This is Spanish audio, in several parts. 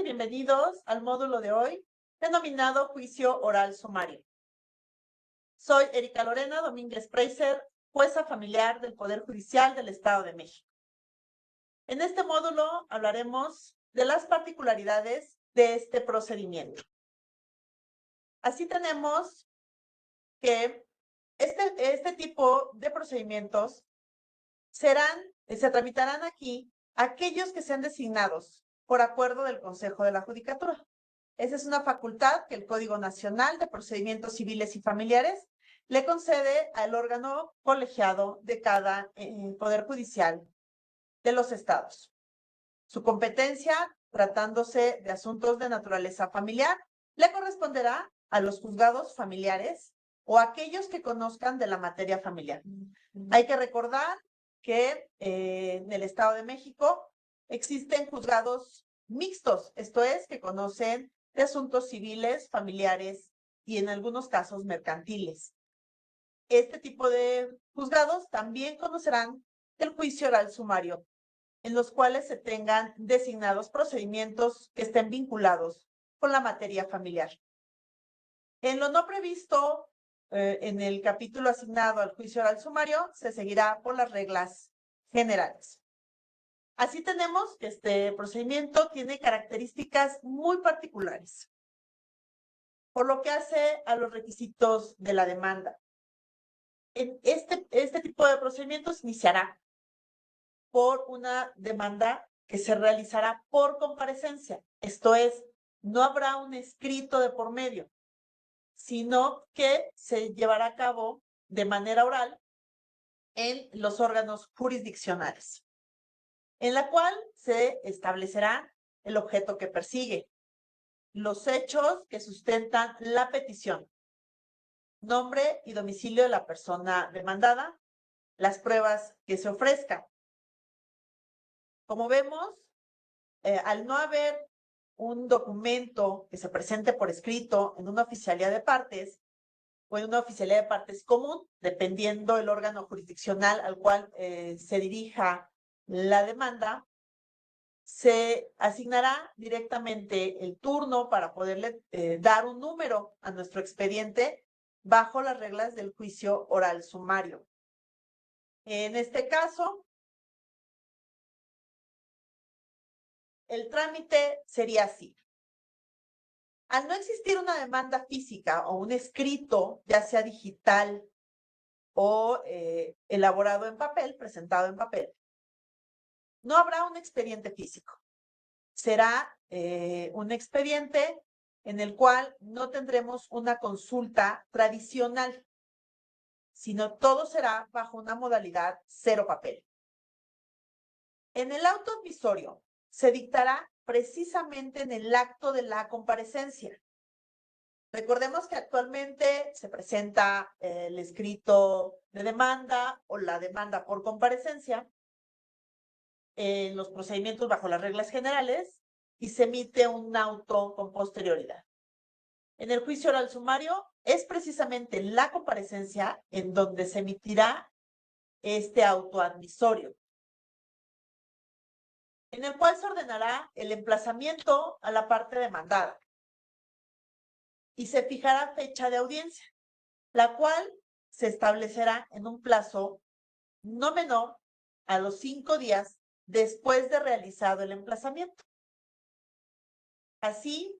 bienvenidos al módulo de hoy, denominado Juicio Oral Sumario. Soy Erika Lorena Domínguez Preiser, jueza familiar del Poder Judicial del Estado de México. En este módulo hablaremos de las particularidades de este procedimiento. Así tenemos que este tipo de procedimientos se tramitarán aquí aquellos que sean designados por acuerdo del Consejo de la Judicatura. Esa es una facultad que el Código Nacional de Procedimientos Civiles y Familiares le concede al órgano colegiado de cada Poder Judicial de los estados. Su competencia, tratándose de asuntos de naturaleza familiar, le corresponderá a los juzgados familiares o a aquellos que conozcan de la materia familiar. Hay que recordar que en el Estado de México existen juzgados mixtos, esto es, que conocen de asuntos civiles, familiares y en algunos casos mercantiles. Este tipo de juzgados también conocerán el juicio oral sumario, en los cuales se tengan designados procedimientos que estén vinculados con la materia familiar. En lo no previsto en el capítulo asignado al juicio oral sumario, se seguirá por las reglas generales. Así tenemos que este procedimiento tiene características muy particulares, por lo que hace a los requisitos de la demanda. En este tipo de procedimientos iniciará por una demanda que se realizará por comparecencia. Esto es, no habrá un escrito de por medio, sino que se llevará a cabo de manera oral en los órganos jurisdiccionales, en la cual se establecerá el objeto que persigue, los hechos que sustentan la petición, nombre y domicilio de la persona demandada, las pruebas que se ofrezcan. Como vemos, al no haber un documento que se presente por escrito en una oficialía de partes o en una oficialía de partes común, dependiendo el órgano jurisdiccional al cual se dirija la demanda, se asignará directamente el turno para poderle dar un número a nuestro expediente bajo las reglas del juicio oral sumario. En este caso, el trámite sería así. Al no existir una demanda física o un escrito, ya sea digital o elaborado en papel, presentado en papel, no habrá un expediente físico. Será un expediente en el cual no tendremos una consulta tradicional, sino todo será bajo una modalidad cero papel. En el auto admisorio se dictará precisamente en el acto de la comparecencia. Recordemos que actualmente se presenta el escrito de demanda o la demanda por comparecencia en los procedimientos bajo las reglas generales y se emite un auto con posterioridad. En el juicio oral sumario es precisamente la comparecencia en donde se emitirá este auto admisorio, en el cual se ordenará el emplazamiento a la parte demandada y se fijará fecha de audiencia, la cual se establecerá en un plazo no menor a los 5 días después de realizado el emplazamiento. Así,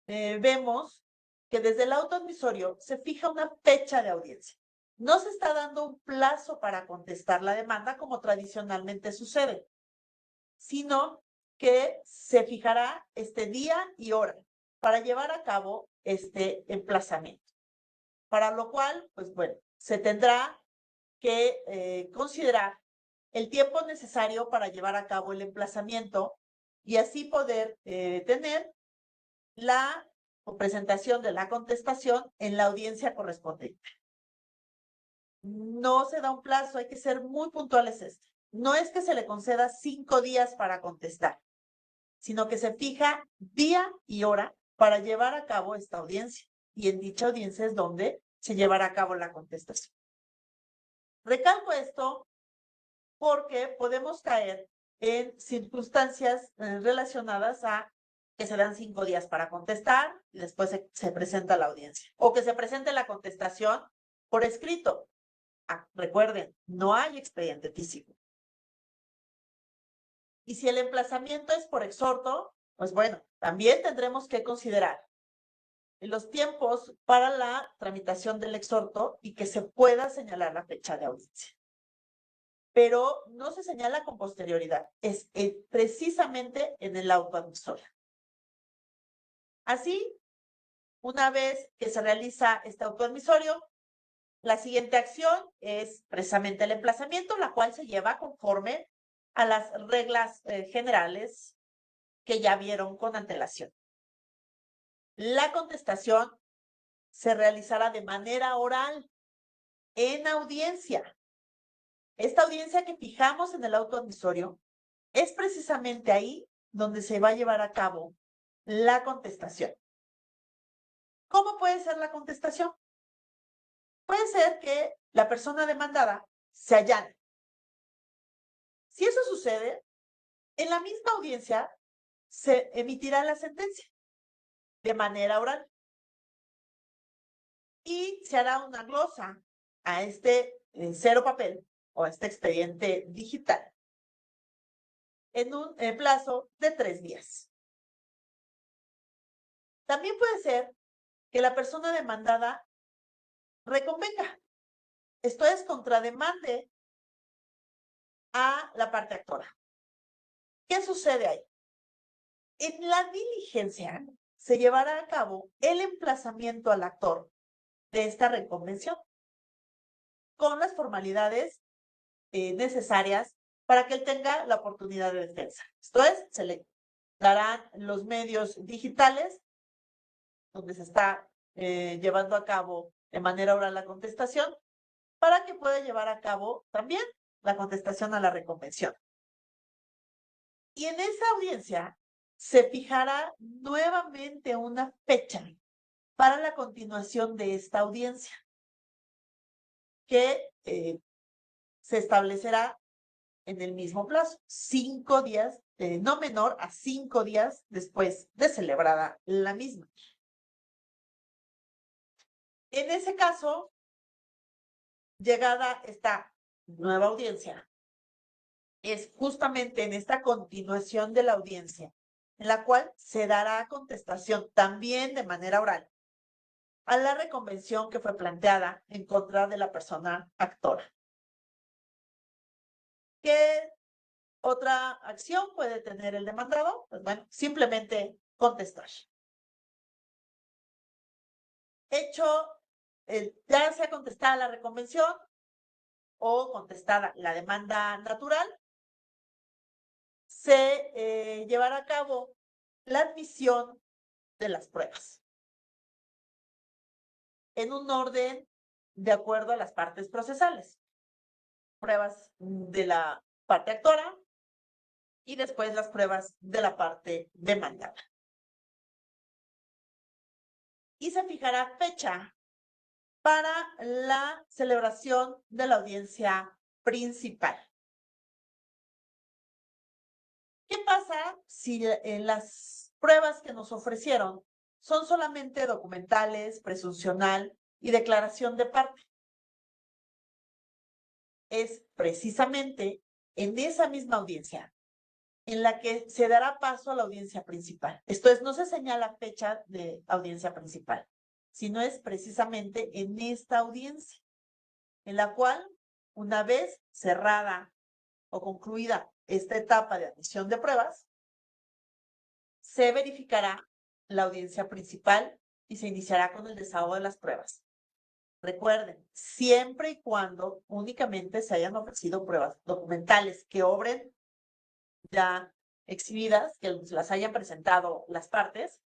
vemos que desde el auto admisorio se fija una fecha de audiencia. No se está dando un plazo para contestar la demanda como tradicionalmente sucede, sino que se fijará este día y hora para llevar a cabo este emplazamiento. Para lo cual, pues bueno, se tendrá que considerar el tiempo necesario para llevar a cabo el emplazamiento y así poder tener la presentación de la contestación en la audiencia correspondiente. No se da un plazo, hay que ser muy puntuales. No es que se le conceda 5 días para contestar, sino que se fija día y hora para llevar a cabo esta audiencia. Y en dicha audiencia es donde se llevará a cabo la contestación. Recalco esto porque podemos caer en circunstancias relacionadas a que se dan 5 días para contestar y después se presenta la audiencia. O que se presente la contestación por escrito. Recuerden, no hay expediente físico. Y si el emplazamiento es por exhorto, pues bueno, también tendremos que considerar los tiempos para la tramitación del exhorto y que se pueda señalar la fecha de audiencia. Pero no se señala con posterioridad, es precisamente en el auto admisorio. Así, una vez que se realiza este auto admisorio, la siguiente acción es precisamente el emplazamiento, la cual se lleva conforme a las reglas generales que ya vieron con antelación. La contestación se realizará de manera oral en audiencia. Esta audiencia que fijamos en el auto admisorio es precisamente ahí donde se va a llevar a cabo la contestación. ¿Cómo puede ser la contestación? Puede ser que la persona demandada se allane. Si eso sucede, en la misma audiencia se emitirá la sentencia de manera oral y se hará una glosa a este cero papel o a este expediente digital en un plazo de 3 días. También puede ser que la persona demandada reconvenga, esto es, contrademande a la parte actora. ¿Qué sucede ahí? En la diligencia se llevará a cabo el emplazamiento al actor de esta reconvención con las formalidades necesarias para que él tenga la oportunidad de defensa. Esto es, se le darán los medios digitales donde se está llevando a cabo de manera oral la contestación para que pueda llevar a cabo también la contestación a la reconvención. Y en esa audiencia se fijará nuevamente una fecha para la continuación de esta audiencia, que se establecerá en el mismo plazo, 5 días, no menor a 5 días después de celebrada la misma. En ese caso, llegada esta nueva audiencia, es justamente en esta continuación de la audiencia, en la cual se dará contestación también de manera oral a la reconvención que fue planteada en contra de la persona actora. ¿Qué otra acción puede tener el demandado? Pues bueno, simplemente contestar. Hecho, ya sea contestada la reconvención o contestada la demanda natural, se llevará a cabo la admisión de las pruebas en un orden de acuerdo a las partes procesales. Pruebas de la parte actora y después las pruebas de la parte demandada. Y se fijará fecha para la celebración de la audiencia principal. ¿Qué pasa si las pruebas que nos ofrecieron son solamente documentales, presuncional y declaración de parte? Es precisamente en esa misma audiencia en la que se dará paso a la audiencia principal. Esto es, no se señala fecha de audiencia principal, sino es precisamente en esta audiencia, en la cual, una vez cerrada o concluida esta etapa de admisión de pruebas, se verificará la audiencia principal y se iniciará con el desahogo de las pruebas. Recuerden, siempre y cuando únicamente se hayan ofrecido pruebas documentales que obren ya exhibidas, que las hayan presentado las partes,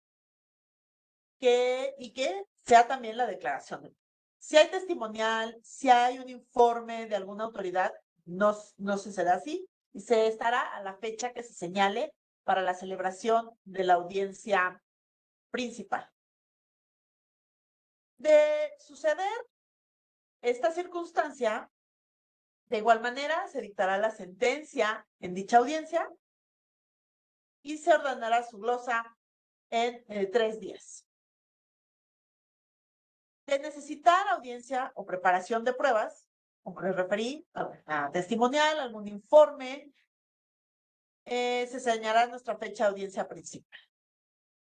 y que sea también la declaración. Si hay testimonial, si hay un informe de alguna autoridad, no se será así y se estará a la fecha que se señale para la celebración de la audiencia principal. De suceder esta circunstancia, de igual manera se dictará la sentencia en dicha audiencia y se ordenará su glosa en 3 días. De necesitar audiencia o preparación de pruebas, como les referí, a testimonial, algún informe, se señalará nuestra fecha de audiencia principal.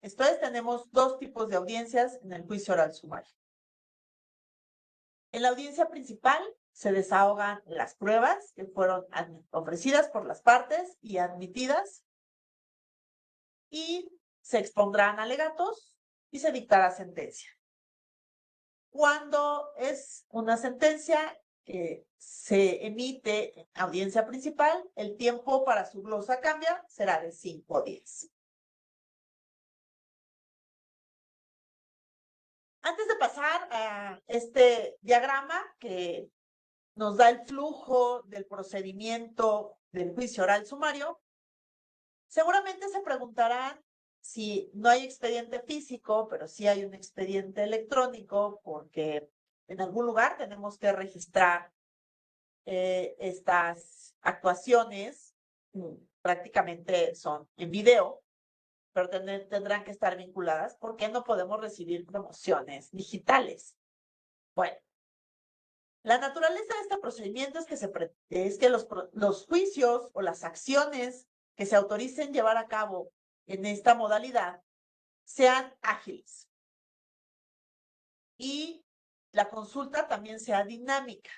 Esto es, tenemos 2 tipos de audiencias en el juicio oral sumario. En la audiencia principal se desahogan las pruebas que fueron ofrecidas por las partes y admitidas, y se expondrán alegatos y se dictará sentencia. Cuando es una sentencia que se emite en audiencia principal, el tiempo para su glosa cambia, será de 5 días. Antes de pasar a este diagrama que nos da el flujo del procedimiento del juicio oral sumario, seguramente se preguntarán si no hay expediente físico, pero sí hay un expediente electrónico, porque en algún lugar tenemos que registrar estas actuaciones, prácticamente son en video, pero tendrán que estar vinculadas porque no podemos recibir promociones digitales. Bueno, la naturaleza de este procedimiento es que los juicios o las acciones que se autoricen llevar a cabo en esta modalidad sean ágiles y la consulta también sea dinámica.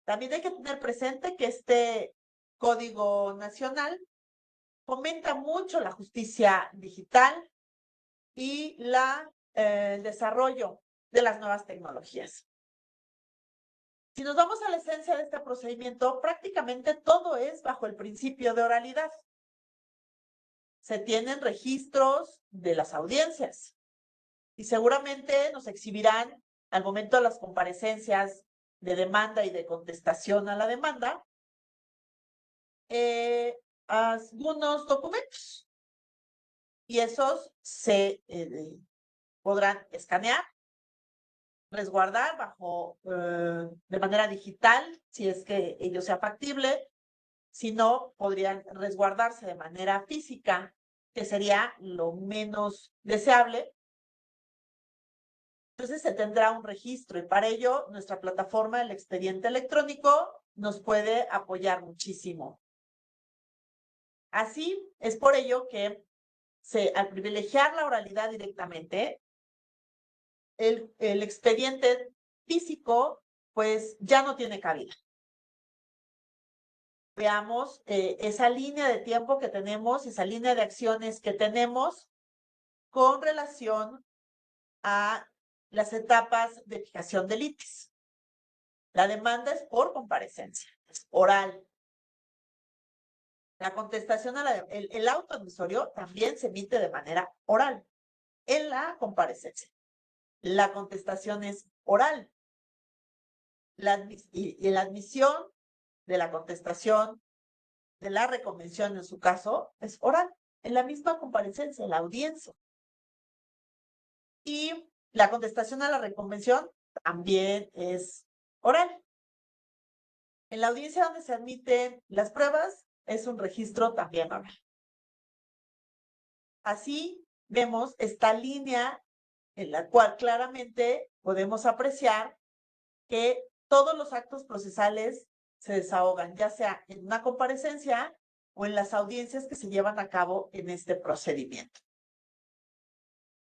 También hay que tener presente que este Código Nacional fomenta mucho la justicia digital y el desarrollo de las nuevas tecnologías. Si nos vamos a la esencia de este procedimiento, prácticamente todo es bajo el principio de oralidad. Se tienen registros de las audiencias y seguramente nos exhibirán al momento de las comparecencias de demanda y de contestación a la demanda algunos documentos, y esos se podrán escanear, resguardar de manera digital, si es que ello sea factible. Si no, podrían resguardarse de manera física, que sería lo menos deseable. Entonces se tendrá un registro, y para ello nuestra plataforma, el expediente electrónico, nos puede apoyar muchísimo. Así es por ello que al privilegiar la oralidad directamente, el expediente físico pues ya no tiene cabida. Veamos esa línea de tiempo que tenemos, esa línea de acciones que tenemos con relación a las etapas de fijación de litis. La demanda es por comparecencia, es oral. La contestación el auto admisorio también se emite de manera oral en la comparecencia. La contestación es oral. Y la admisión de la contestación de la reconvención, en su caso, es oral, en la misma comparecencia, en la audiencia. Y la contestación a la reconvención también es oral. En la audiencia donde se admiten las pruebas, es un registro también oral. Así vemos esta línea en la cual claramente podemos apreciar que todos los actos procesales se desahogan, ya sea en una comparecencia o en las audiencias que se llevan a cabo en este procedimiento.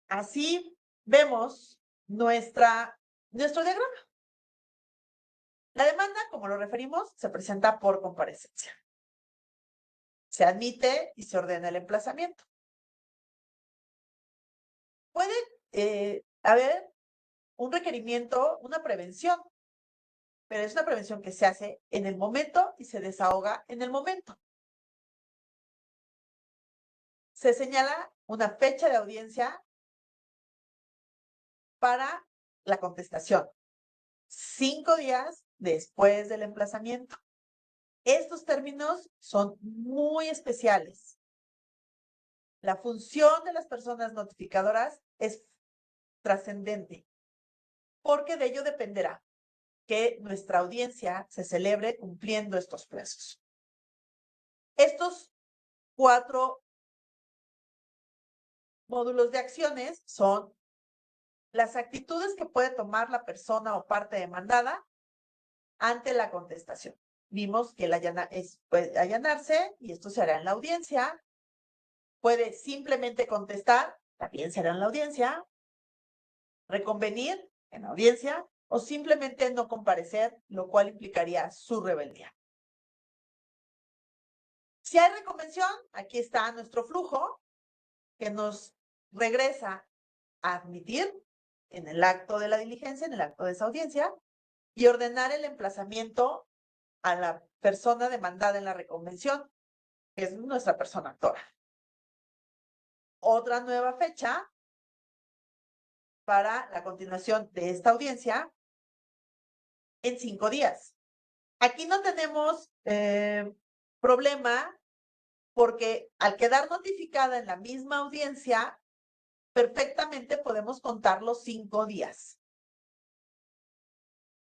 Así vemos nuestro diagrama. La demanda, como lo referimos, se presenta por comparecencia. Se admite y se ordena el emplazamiento. Puede haber un requerimiento, una prevención, pero es una prevención que se hace en el momento y se desahoga en el momento. Se señala una fecha de audiencia para la contestación, 5 días después del emplazamiento. Estos términos son muy especiales. La función de las personas notificadoras es trascendente, porque de ello dependerá que nuestra audiencia se celebre cumpliendo estos plazos. Estos 4 módulos de acciones son las actitudes que puede tomar la persona o parte demandada ante la contestación. Vimos que puede allanarse, y esto se hará en la audiencia. Puede simplemente contestar, también será en la audiencia. Reconvenir en la audiencia, o simplemente no comparecer, lo cual implicaría su rebeldía. Si hay reconvención, aquí está nuestro flujo que nos regresa a admitir en el acto de la diligencia, en el acto de esa audiencia, y ordenar el emplazamiento a la persona demandada en la reconvención, que es nuestra persona actora. Otra nueva fecha para la continuación de esta audiencia en 5 días. Aquí no tenemos problema, porque al quedar notificada en la misma audiencia, perfectamente podemos contar los 5 días.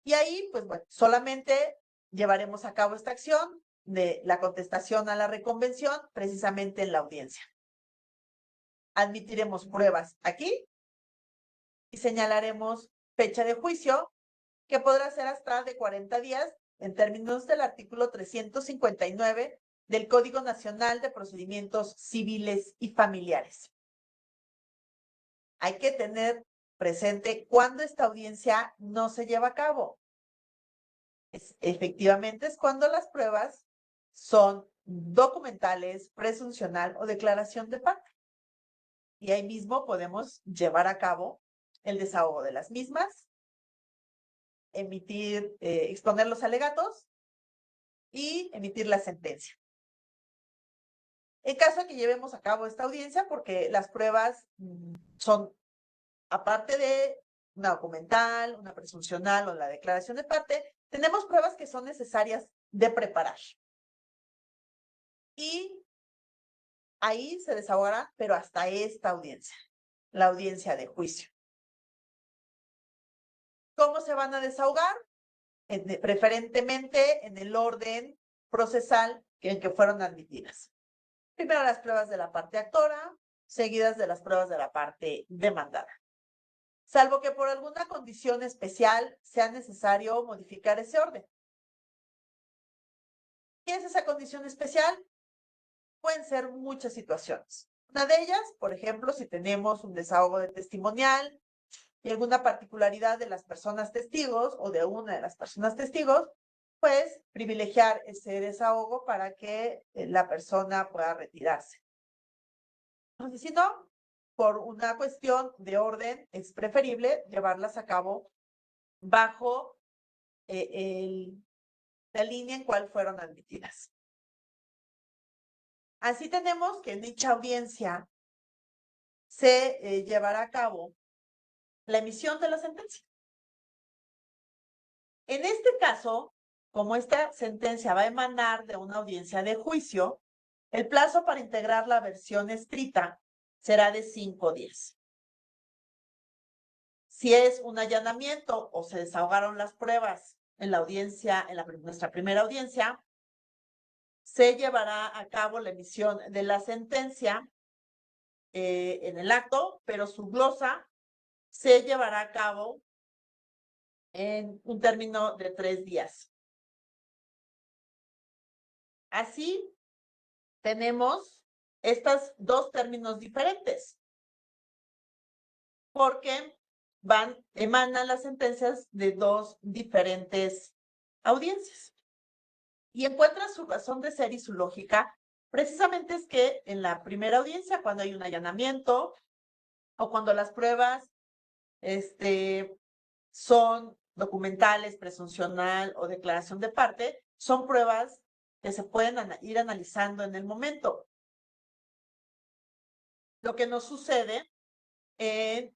Y ahí, pues bueno, solamente llevaremos a cabo esta acción de la contestación a la reconvención precisamente en la audiencia. Admitiremos pruebas aquí y señalaremos fecha de juicio, que podrá ser hasta de 40 días en términos del artículo 359 del Código Nacional de Procedimientos Civiles y Familiares. Hay que tener presente cuándo esta audiencia no se lleva a cabo. Efectivamente es cuando las pruebas son documentales, presuncional o declaración de parte. Y ahí mismo podemos llevar a cabo el desahogo de las mismas, exponer los alegatos y emitir la sentencia. En caso de que llevemos a cabo esta audiencia, porque las pruebas son, aparte de una documental, una presuncional o la declaración de parte, tenemos pruebas que son necesarias de preparar. Y ahí se desahogará, pero hasta esta audiencia, la audiencia de juicio. ¿Cómo se van a desahogar? Preferentemente en el orden procesal en que fueron admitidas. Primero las pruebas de la parte actora, seguidas de las pruebas de la parte demandada. Salvo que por alguna condición especial sea necesario modificar ese orden. ¿Qué es esa condición especial? Pueden ser muchas situaciones. Una de ellas, por ejemplo, si tenemos un desahogo de testimonial y alguna particularidad de las personas testigos o de una de las personas testigos, pues privilegiar ese desahogo para que la persona pueda retirarse. Entonces, si no, por una cuestión de orden, es preferible llevarlas a cabo bajo la línea en cual fueron admitidas. Así tenemos que en dicha audiencia se llevará a cabo la emisión de la sentencia. En este caso, como esta sentencia va a emanar de una audiencia de juicio, el plazo para integrar la versión escrita será de 5 días. Si es un allanamiento o se desahogaron las pruebas en la audiencia, nuestra primera audiencia, se llevará a cabo la emisión de la sentencia en el acto, pero su glosa se llevará a cabo en un término de 3 días. Así tenemos estos 2 términos diferentes, porque emanan las sentencias de 2 diferentes audiencias. Y encuentran su razón de ser y su lógica, precisamente es que en la primera audiencia, cuando hay un allanamiento o cuando las pruebas son documentales, presuncional o declaración de parte, son pruebas que se pueden ir analizando en el momento. Lo que nos sucede en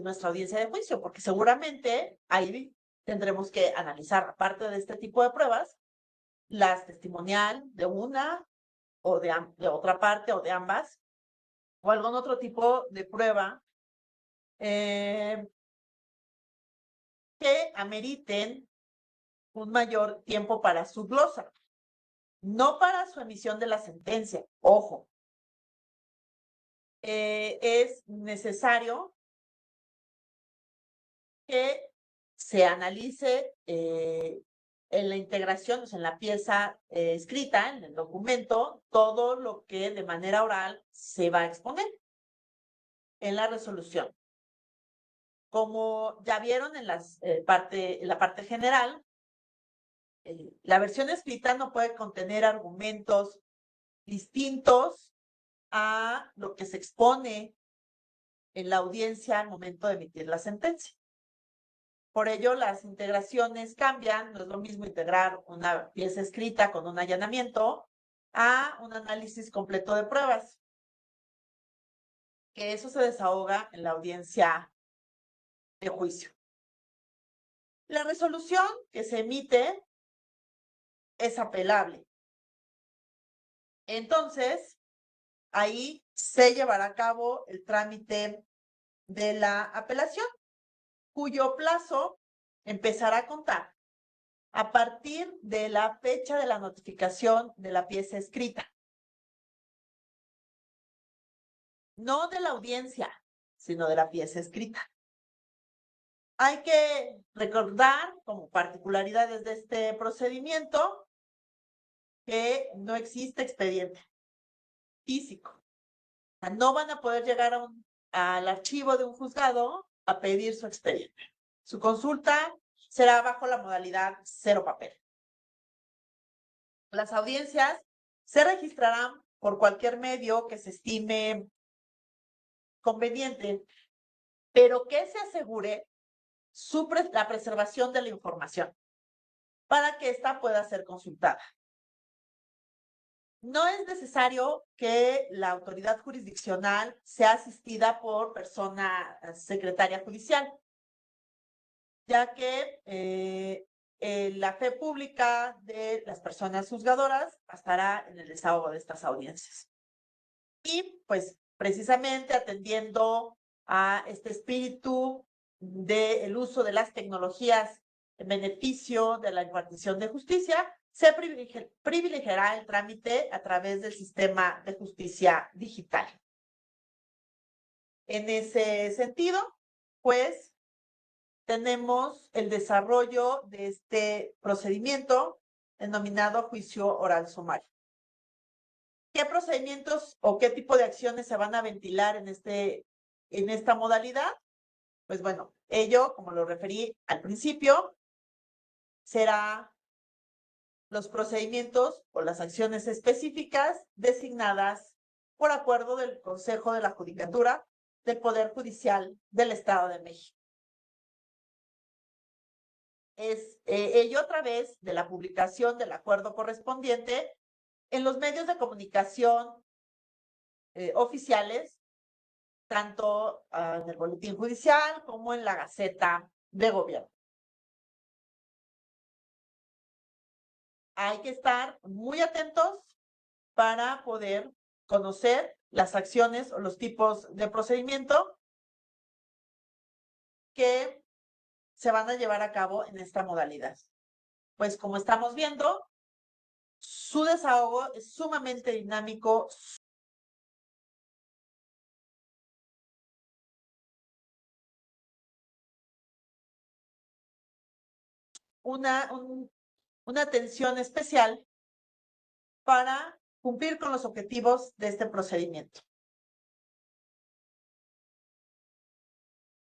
nuestra audiencia de juicio, porque seguramente ahí tendremos que analizar, aparte de este tipo de pruebas, las testimonial de una o de otra parte o de ambas, o algún otro tipo de prueba que ameriten un mayor tiempo para su glosa, no para su emisión de la sentencia. Ojo, es necesario que se analice en la integración, o sea, en la pieza escrita, en el documento, todo lo que de manera oral se va a exponer en la resolución. Como ya vieron en la parte general, la versión escrita no puede contener argumentos distintos a lo que se expone en la audiencia al momento de emitir la sentencia. Por ello, las integraciones cambian. No es lo mismo integrar una pieza escrita con un allanamiento a un análisis completo de pruebas, que eso se desahoga en la audiencia de juicio. La resolución que se emite es apelable. Entonces, ahí se llevará a cabo el trámite de la apelación, cuyo plazo empezará a contar a partir de la fecha de la notificación de la pieza escrita. No de la audiencia, sino de la pieza escrita. Hay que recordar, como particularidades de este procedimiento, que no existe expediente físico. O sea, no van a poder llegar al archivo de un juzgado a pedir su expediente. Su consulta será bajo la modalidad cero papel. Las audiencias se registrarán por cualquier medio que se estime conveniente, pero que se asegure la preservación de la información para que ésta pueda ser consultada. No es necesario que la autoridad jurisdiccional sea asistida por persona secretaria judicial, ya que la fe pública de las personas juzgadoras bastará en el desahogo de estas audiencias. Y pues precisamente atendiendo a este espíritu del uso de las tecnologías en beneficio de la impartición de justicia, se privilegiará el trámite a través del sistema de justicia digital. En ese sentido, pues, tenemos el desarrollo de este procedimiento denominado juicio oral sumario. ¿Qué procedimientos o qué tipo de acciones se van a ventilar en esta modalidad? Pues bueno, ello, como lo referí al principio, será los procedimientos o las acciones específicas designadas por acuerdo del Consejo de la Judicatura del Poder Judicial del Estado de México. Es ello a través de la publicación del acuerdo correspondiente en los medios de comunicación oficiales, tanto en el Boletín Judicial como en la Gaceta de Gobierno. Hay que estar muy atentos para poder conocer las acciones o los tipos de procedimiento que se van a llevar a cabo en esta modalidad. Pues como estamos viendo, su desahogo es sumamente dinámico. Una atención especial para cumplir con los objetivos de este procedimiento.